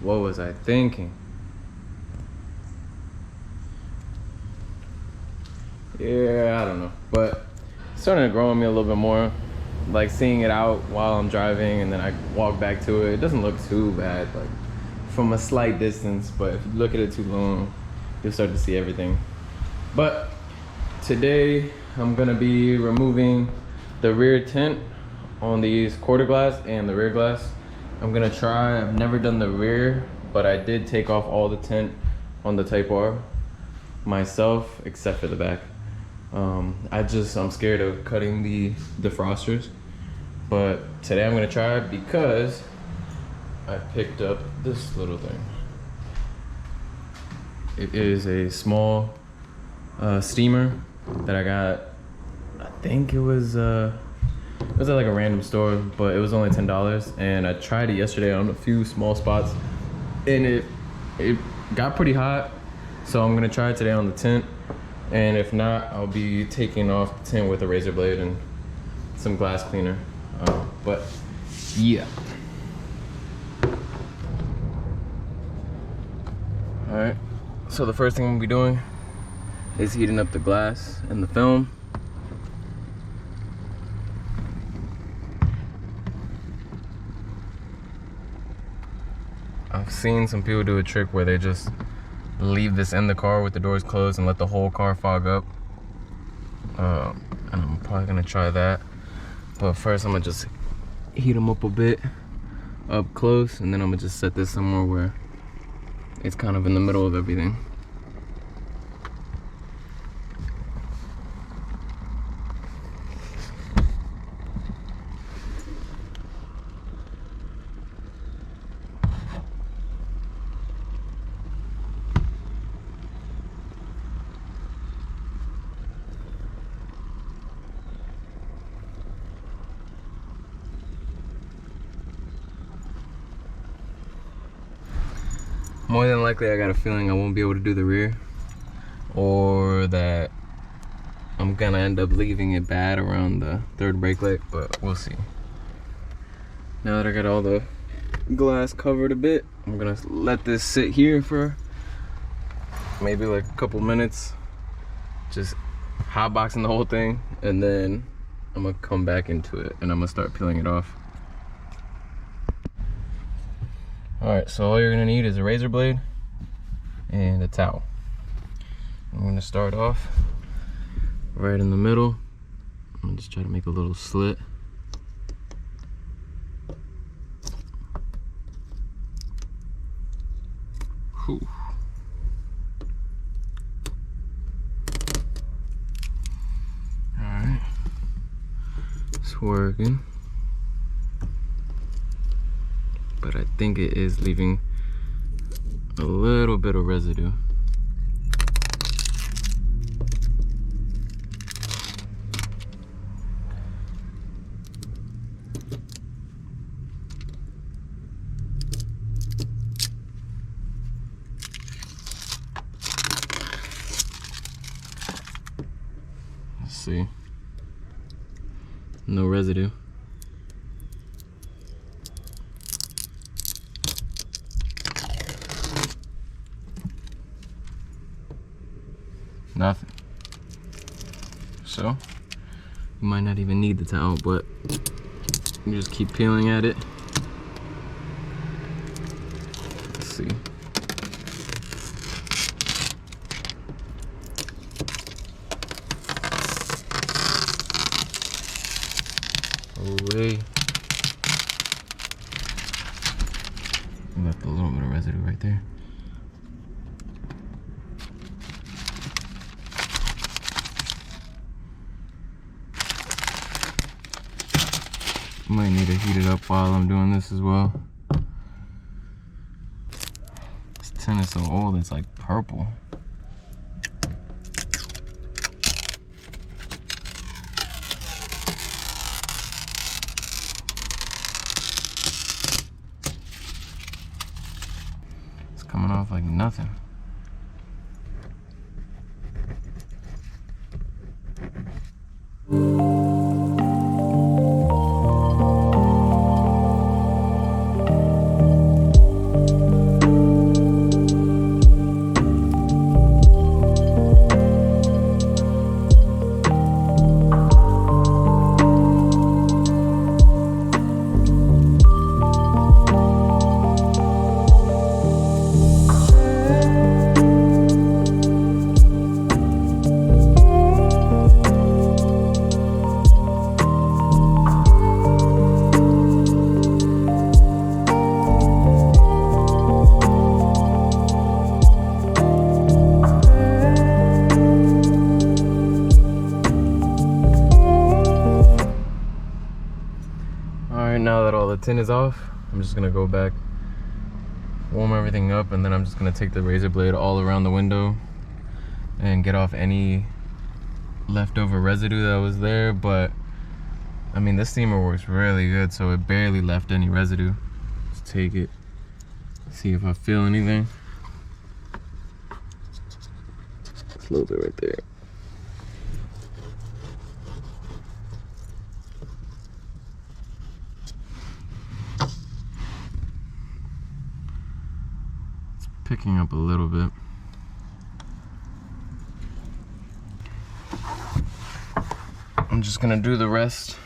What was I thinking? Yeah, I don't know, but it's starting to grow on me a little bit more. Like seeing it out while I'm driving and then I walk back to it. It doesn't look too bad, like from a slight distance, but if you look at it too long, you'll start to see everything. But today I'm gonna be removing the rear tint on these quarter glass and the rear glass. I'm gonna try. I've never done the rear, but I did take off all the tint on the Type R myself, except for the back. I'm scared of cutting the defrosters, but today I'm gonna try because I picked up this little thing. It is a small steamer that I got. I think it was at like a random store, but it was only $10, and I tried it yesterday on a few small spots, and it got pretty hot. So I'm gonna try it today on the tint, and if not, I'll be taking off the tint with a razor blade and some glass cleaner. But yeah. All right. So the first thing I'm gonna be doing is heating up the glass and the film. I've seen some people do a trick where they just leave this in the car with the doors closed and let the whole car fog up. And I'm probably gonna try that. But first I'm gonna just heat them up a bit up close, and then I'm gonna just set this somewhere where it's kind of in the middle of everything. More than likely, I got a feeling I won't be able to do the rear, or that I'm gonna end up leaving it bad around the third brake light, but we'll see. Now that I got all the glass covered a bit, I'm gonna let this sit here for maybe like a couple minutes, just hotboxing the whole thing, and then I'm gonna come back into it and I'm gonna start peeling it off. Alright, so all you're gonna need is a razor blade and a towel. I'm gonna start off right in the middle. I'm gonna just try to make a little slit. Whew. Alright, it's working. But I think it is leaving a little bit of residue. Let's see. No residue. Nothing. So you might not even need the towel, but you just keep peeling at it. Let's see. Away. Left a little bit of residue right there. Might need to heat it up while I'm doing this as well. This tin is so old, it's like purple. It's coming off like nothing. right, now that all the tint is off, I'm just gonna go back, warm everything up, and then I'm just gonna take the razor blade all around the window and get off any leftover residue that was there. But I mean, this steamer works really good, so it barely left any residue. Let's take it, see if I feel anything. It's a little bit right there. It's picking up a little bit. I'm just gonna do the rest,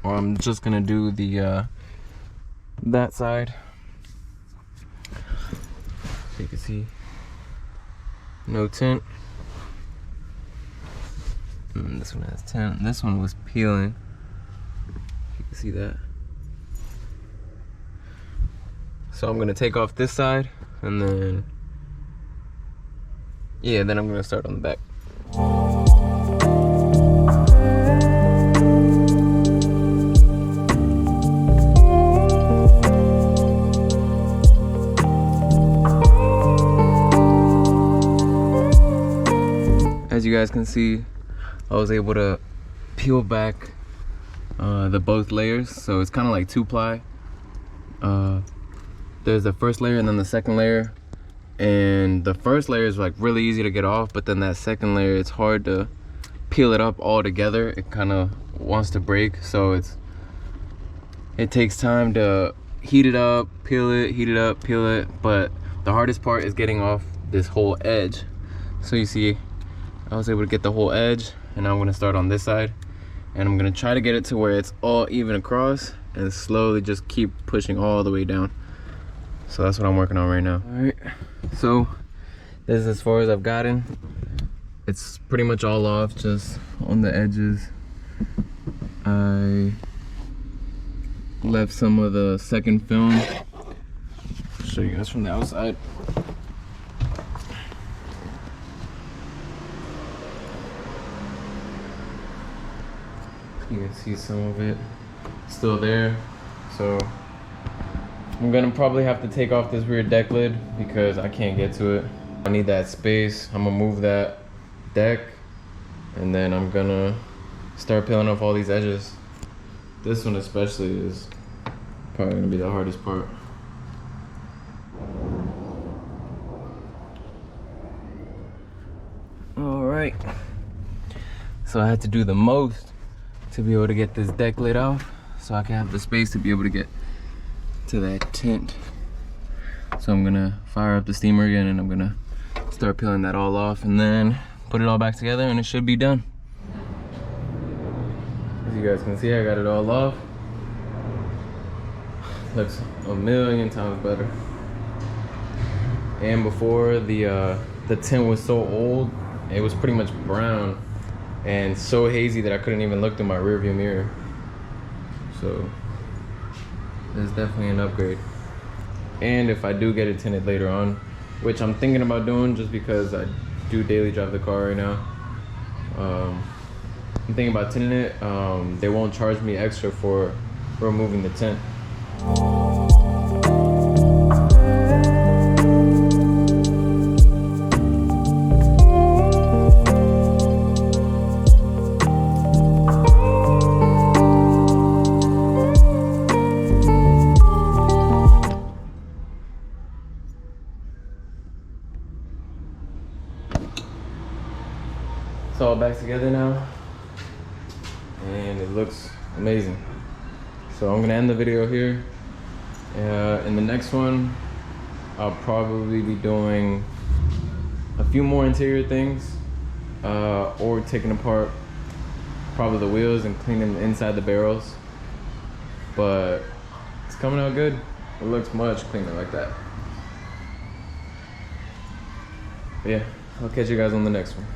or I'm just gonna do the that side. So you can see no tint. And this one has tint. This one was peeling. You can see that. So I'm gonna take off this side, and then then I'm gonna start on the back. As you guys can see, I was able to peel back the both layers, so it's kind of like 2-ply. There's the first layer and then the second layer, and the first layer is like really easy to get off, but then that second layer, it's hard to peel it up all together. It kind of wants to break, so it takes time to heat it up, peel it, heat it up, peel it. But the hardest part is getting off this whole edge. So you see, I was able to get the whole edge, and now I'm gonna start on this side, and I'm gonna try to get it to where it's all even across, and slowly just keep pushing all the way down. So that's what I'm working on right now. All right, so this is as far as I've gotten. It's pretty much all off, just on the edges. I left some of the second film. I'll show you guys from the outside. You can see some of it still there. So I'm gonna probably have to take off this rear deck lid because I can't get to it. I need that space. I'm gonna move that deck, and then I'm gonna start peeling off all these edges. This one especially is probably gonna be the hardest part. All right, so I had to do the most to be able to get this deck lid off, so I can have the space to be able to get to that tint. So I'm gonna fire up the steamer again, and I'm gonna start peeling that all off, and then put it all back together, and it should be done. As you guys can see, I got it all off. Looks a million times better. And before, the tint was so old, it was pretty much brown and so hazy that I couldn't even look through my rearview mirror. So there's definitely an upgrade. And if I do get it tinted later on, which I'm thinking about doing just because I do daily drive the car right now, I'm thinking about tinting it. They won't charge me extra for removing the tint. It's all back together now, and it looks amazing. So I'm gonna end the video here. In the next one, I'll probably be doing a few more interior things, or taking apart probably the wheels and cleaning inside the barrels. But it's coming out good. It looks much cleaner like that. But yeah, I'll catch you guys on the next one.